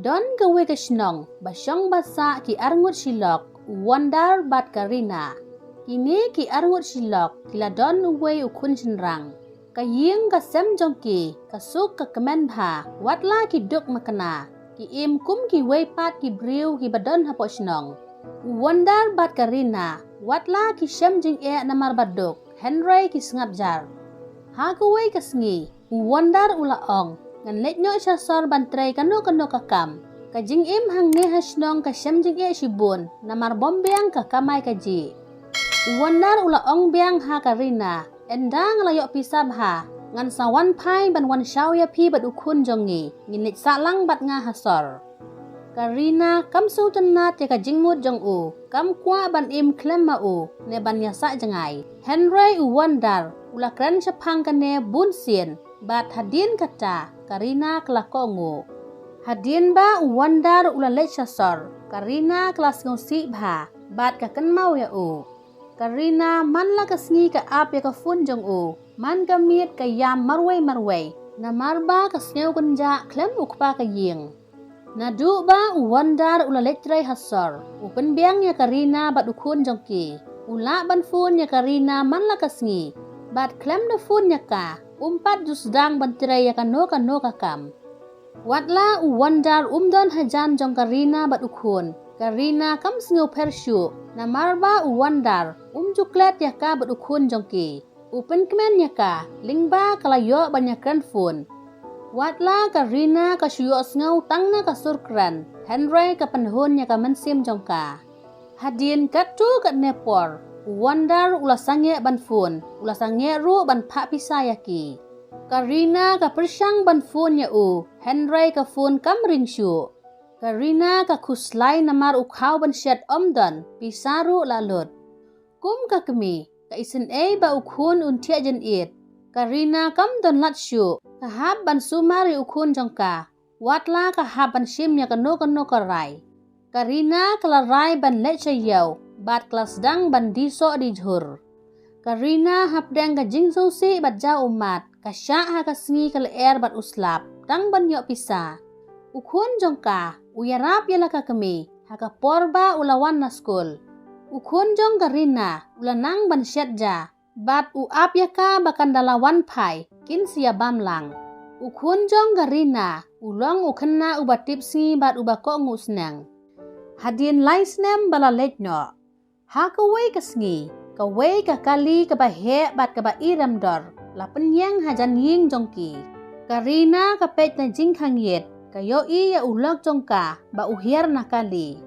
Don gawe ke senong basyong basa ki arngut silok wandar bat Karina. Kini ki arngut silok kila don uwe ukun senrang. Kaying ka sem jongki kasuk ka kemen bha watla ki duk makana. Ki im kum ki we pat ki briu ki badon hapok senong. Wandar bat Karina watla ki sem jing namar baduk Henry ki sengap jar. Ha gawe ka sengi wandar ula ong ngan letnyo syasor bantray kano kakam. Kajing im hang ne hasnong ka sem jing sibun namar bombeang ka kamay kaji. Wandar ula ong biang ha Karina endang layok pisab ha ngan sawan pai ban wan shaw ya pi bat ukun jongi nginit salang bat nga hasor. Karina kam su tenat ya kajing mut jong u kam kwa ban im klem ma u ne ban yasa jangai. Henry wandar ula kren sepang kane bun sien bat hadin kata Karina kelakongu. Hadin ba wandar ula lech syasor Karina kelas ngosi bha bat kaken mau ya u. Karina man la kasngi ka ap ya ka fun jong u man gamit ka yam marway na marba ka sneu kunja klem ukpa ka ying. Na du ba wandar ula letray hasor upen biang ya Karina bat ukun jongki. Ula ban fun ya Karina man la kasngi bat klem na fun ya ka umpat jusdang bantray ya kano kakam. Watla wandar umdon hajan jong Karina bat ukun. Karina kam sneu persyu na marba wandar juklet ya ka bat ukun jongki. Upen kemen ya ka lingba kalayo banyakran fun. Watla Karina ka syuyo sneu tangna ka surkran. Henry ka panhon ya ka mensim jongka. Hadin katu kat nepor. Wandar ula sange ban fun. Ula sange ru ban pak pisayaki. Karina ka persyang ban fun ya u. Henry ka fun kam ringsyu. Karina ka kuslay namar ukhaw ban syat omdon. Pisaru lalut. Kum ka kemi. Ka isen ba ukhun untia jen it. Karina kam don lat syu. Kahab ban sumari ukun jongka. Watla kahab ban sim ya kano karai. Karina kelarai ban lech yaw. Bat kelas dang ban diso di jhur. Karina hapdang ka jing sosi bat ja umat. Kasya ha kasngi kaleer bat uslap. Dang ban yok pisa. Ukun jongka. Uyarap yala ka kemi. Haka porba ulawan na skul. Ukun jong Karina. Ulanang ban syat ja. Bat uap ya ka bakan dalawan pai. Kin siya bamlang. Ukun jong Karina. Ulong ukena ubat tipsi bat ubako ngusnang. Hadin lai snem bala letno. Ha kawai kasngi. Kawai ka kali ka bahe bat ka ba iram dor. Lapen yang hajan ying jongki. Karina ka pet na jing hangyet. Kayo iya ulog jongka ba uhir na kali.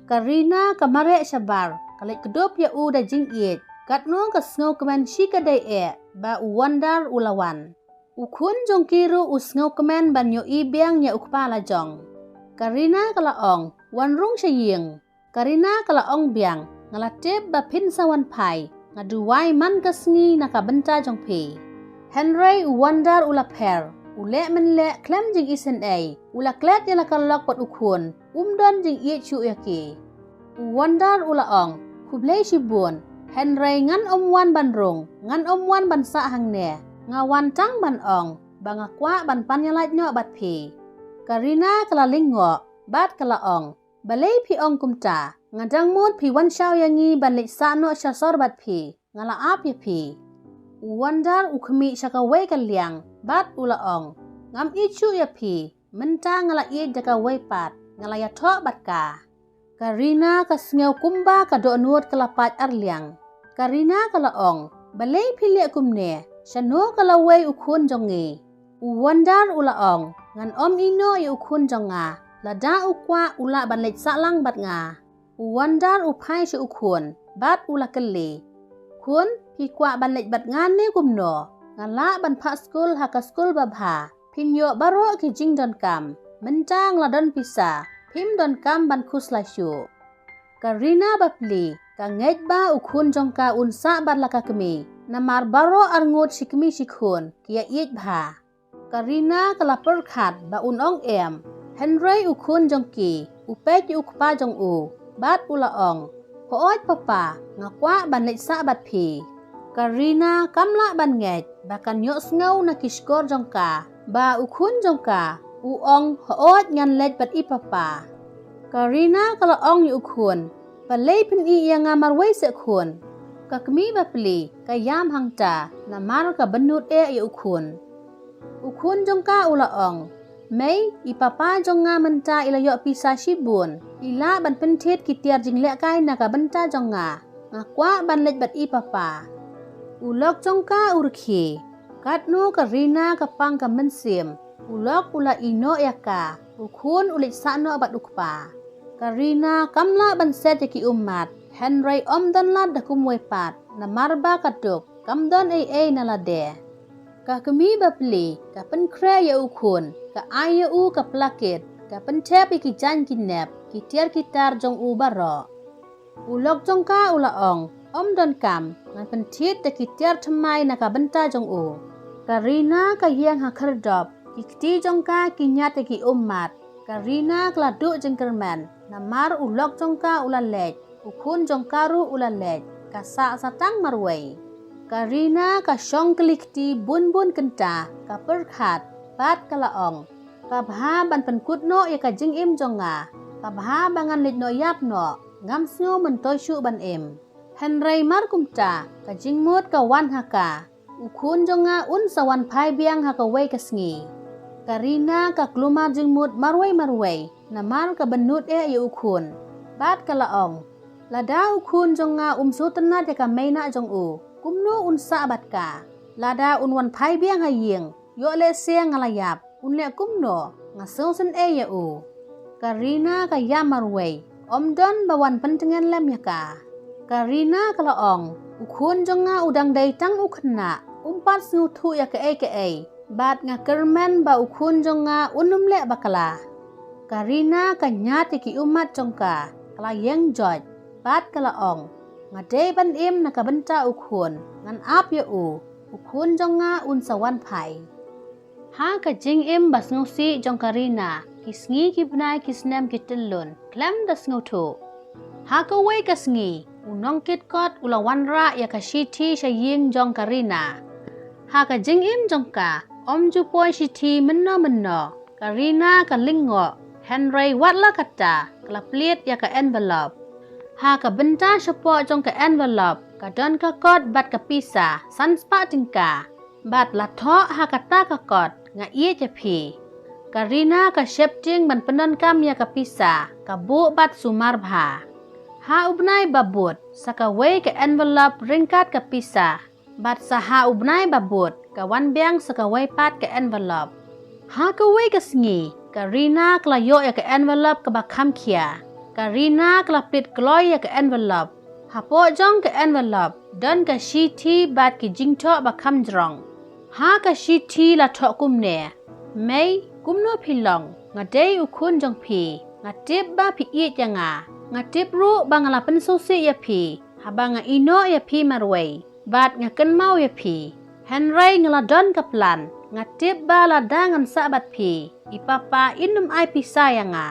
Karina ka mare sabar. Kalit kedop ya u da jing it. Katno ka sngaw kemen shi ka day ba wandar ulawan. Ukun jong kiru usngaw kemen ban yo ibiang ya ukpala jong. Karina kalaong wan rung syaying. Karina kalaong biang ngalatib ba pinsawan pai ngaduway man kasngi nakabenta jong pi. Henry wandar ula per. Ule menle klem jing isen ula klet yala kalok pat ukun umdon jing iet syuk yaki. Wandar ula ong kublay sibun. Henry ngan omwan ban rung ngan omwan ban sa hangne ngawan tang ban ong bangakwa ban panyalat nyo bat pi. Karina kalaling ngo bat kalaong balay pi ong kumta ngadang mut pi wan syaw yangi ban lik sa no syasor bat pi ngalaap ya pi. Wandar ukemi syakaway kaliang bat ula ong ngam ichu ya pi menta ngala iet jakaway pat ngalaya tok bat ka. Karina kasngew kumba kado nuot kelapat arliang. Karina kalaong balay pilih kumne syanu kalaway ukun jongi. Wandar ula ong ngan om ino ya ukun jonga lada ukwa ula ban lech salang bat nga. Wandar upai si ukun bat ula keli. Kun pi kwa ban lech bat ngane kumno ngala ban pak skul haka skul babha. Pinyo baro ki jing don kam mentang ladon pisa pim don kam ban kuslasyu. Karina bapli kanget ba ukun jongka unsa bat laka kemi namar baro arngut sikmi sikhun kia iet bha. Karina kalapur khat ba unong Henry ukun jongki upek ukpa jong u bat ula ong hoot papa ngakwa ban lech sa bat pi. Karina kamla ban nget bakan yok sngaw na kiskor jongka ba ukun jongka u ong hoot ngan lej bat ipapa Karina kala ong yu khun palei pin I yang marwai se khun ka kmi ba pli ka yam hangta na mar ka benut yu khun ukhun jong ka ula ong mai ipapa jong nga menta ila yo pisa shibun ila ban pentit kitiar jingle kai na ka benta jong nga kwa ban lej bat ipapa ulok jong ka urki kat nu Karina ka pang ka mensim ulok ula ino yaka ukhun ulit sakno bat ukpa Karina kamla ban set ki umat Henry omdan la da kumwe pat na marba kaduk kamdon ai na la de ka kami bapli ka pen kre ya ukhun ka aya u ka plakit ka pen tep ki jan ki nep ki tiar kitar jong u baro ulok jong ka ula ong omdon kam ngan pen tit da ki tiar thamai na ka benta jong u Karina ka hiang ha khardop ki ti jong ka ki nyat ki umat Karina kladu jengkerman na mar ulok jong ka ula lej ukhun jong karu ula lej ka sa satang marwai Karina ka shong klikti bun kenta ka perkhat pat kalaong ka bha ban penkut no ya ka jing im jonga ka bha bangan lej no yap no ngam sngo men toy shu ban im Henry mar kumta ka jing mut ka wan haka ukhun jonga un sawan phai biang haka wei ka sngi Karina ka klumar jing mut marwai na mar ka benut yu ukhun pat kalaong lada ukhun jonga umsu tenat ya ka meina jong u kumno unsa bat ka lada unwan phai biang haying yo le siang ngalayap unle kumno ngasung sen ya u Karina ka yamarwei omdon bawan pentengan lem ya ka Karina kala ong ukhun jonga udang dai tang ukhna umpat snu thu ya ka bat nga kermen ba ukhun jonga unumle bakala Karina ka nyati ki umat jongka kala yeng joj bat kala ong ngade ban im na ka benta ukhun ngan ap ya u ukhun jonga un sawan phai ha ka jing im bas ngusi jong Karina kisngi ki bnai kisnem kitelun klem das ngutu ha ka wei ka sngi unong kit kot ulawan ra ya ka shiti shaying jong Karina ha ka jing im jongka om ju poi shiti menno Karina ka lingo Henry watla kata kala plit ya ka envelope ha ka benta shapo jong ka envelope ka don ka kot bat ka pisa san spa tingka bat la tho ha ka ta ka kot nga ie je phi Karina ka shepting ban penon kam ya ka pisa ka bu bat sumar bha ha ubnai babut saka wei ka envelope ringkat ka pisa bat saha ubnai babut ka wan biang saka wei pat ka envelope ha ka wei ka sngi Karina kla yo ya ka envelope ka bakham khia Karina kla plit kloy ya ka envelope hapo jong ka envelope don ka shiti bat ki jingtho bakham jrong ha ka shiti la tho kumne mai kumno philong ngade ukhun jong phi ngatip ba phi i janga ngatip ru bangala pen sosi ya phi habanga ino ya phi marwai bat ngaken mau ya phi Henry ngala don ka plan ngatip ba la dangan sabat phi ipapa inum ai pisa yanga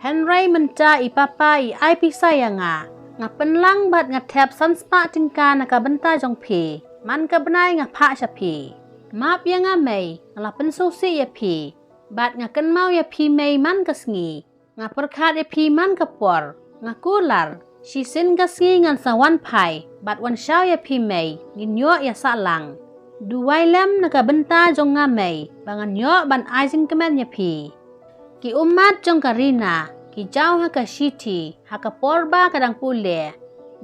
Henry menta ipapa I ai pisa yanga ngapen lang bat ngatep sanspa tingka na ka benta jong phi man ka bnai nga pha sha phi map yanga mei ngala pen sosi ya phi bat ngaken mau ya phi mei man ka sngi nga perkhat ya phi man ka por nga kular shisin ka sngi ngan sawan phai bat wan shaw ya phi mei ngin yo ya sa lang duwai lem na ka benta jong nga mei bangan yo ban aising kemen ya phi ki umat jong Karina ki jaw ha ka shiti ha ka por ba kadang pule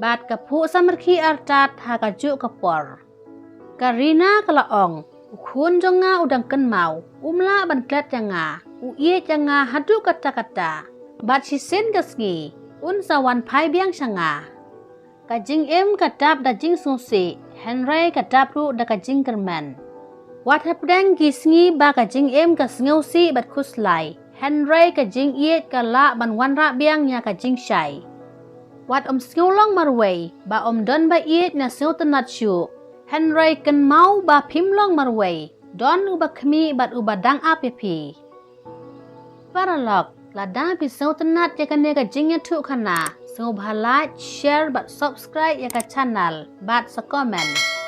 bat ka phu samarki artat ha ka ju ka por Karina kala ong ukhun jong nga udang ken mau umla ban klet janga u ie janga hadu kata bat shisin ka sngi un sawan phai biang shanga ka jing em ka tap da jing susi Henry ka tap ru da ka jing kerman wat hapdang ki sngi ba ka jing em ka sngew si bat khuslai Henry ka jing iet ka la ban wan ra biang nya ka jing shai wat sngew long marwei ba don ba iet na sngew tanat shu Henry kan mau ba phim long marwei don u ba khmi bat u ba dang ap ya phi paralog la da pi sngew tanat ya ka ne ka jing ya thu khana sngew ba like share bat subscribe ya ka channel bat sa comment